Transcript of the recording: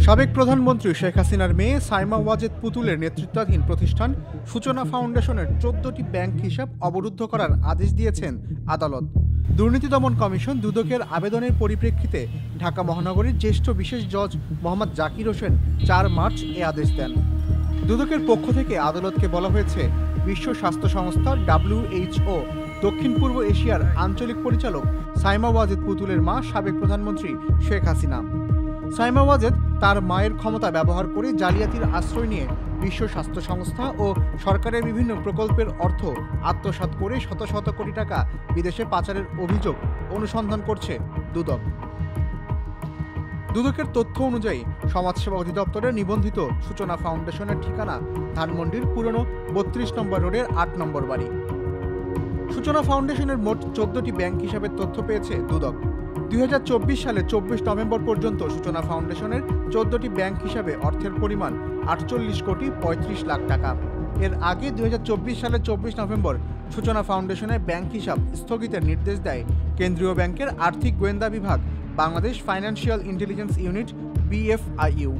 সাবেক প্রধানমন্ত্রী শেখ হাসিনার মেয়ে সাইমা ওয়াজেদ পুতুলের নেতৃত্বাধীন প্রতিষ্ঠান সূচনা ফাউন্ডেশনের ১৪টি ব্যাংক হিসাব অবরুদ্ধ করার আদেশ দিয়েছেন আদালত। দুর্নীতি দমন কমিশন দুদকের আবেদনের পরিপ্রেক্ষিতে ঢাকা মহানগরীর জ্যেষ্ঠ বিশেষ জজ মোহাম্মদ জাকির হোসেন ৪ মার্চ এ আদেশ দেন। দুদকের পক্ষ থেকে আদালতকে বলা হয়েছে, বিশ্ব স্বাস্থ্য সংস্থা WHO দক্ষিণ পূর্ব এশিয়ার আঞ্চলিক পরিচালক সাইমা ওয়াজেদ পুতুলের মা সাবেক প্রধানমন্ত্রী শেখ হাসিনা। সাইমা ওয়াজেদ তার মায়ের ক্ষমতা ব্যবহার করে জালিয়াতির আশ্রয় নিয়ে বিশ্ব স্বাস্থ্য সংস্থা ও সরকারের বিভিন্ন প্রকল্পের অর্থ আত্মসাৎ করে শত শত কোটি টাকা বিদেশে পাচারের অভিযোগ অনুসন্ধান করছে দুদক। দুদকের তথ্য অনুযায়ী সমাজসেবা অধিদপ্তরের নিবন্ধিত সূচনা ফাউন্ডেশনের ঠিকানা ধানমন্ডির পুরনো ৩২ নম্বর রোডের ৮ নম্বর বাড়ি। সূচনা ফাউন্ডেশনের মোট ১৪টি ব্যাংক হিসাবের তথ্য পেয়েছে দুদক। ২০২৪ সালে ২৪ নভেম্বর পর্যন্ত সূচনা ফাউন্ডেশনের ১৪টি ব্যাংক হিসাবে অর্থের পরিমাণ ৪৮ কোটি ৩৫ লাখ টাকা। এর আগে ২০২৪ সালের ২৪ নভেম্বর সূচনা ফাউন্ডেশনের ব্যাংক হিসাব স্থগিতের নির্দেশ দেয় কেন্দ্রীয় ব্যাংকের আর্থিক গোয়েন্দা বিভাগ, Bangladesh financial intelligence unit BFIU।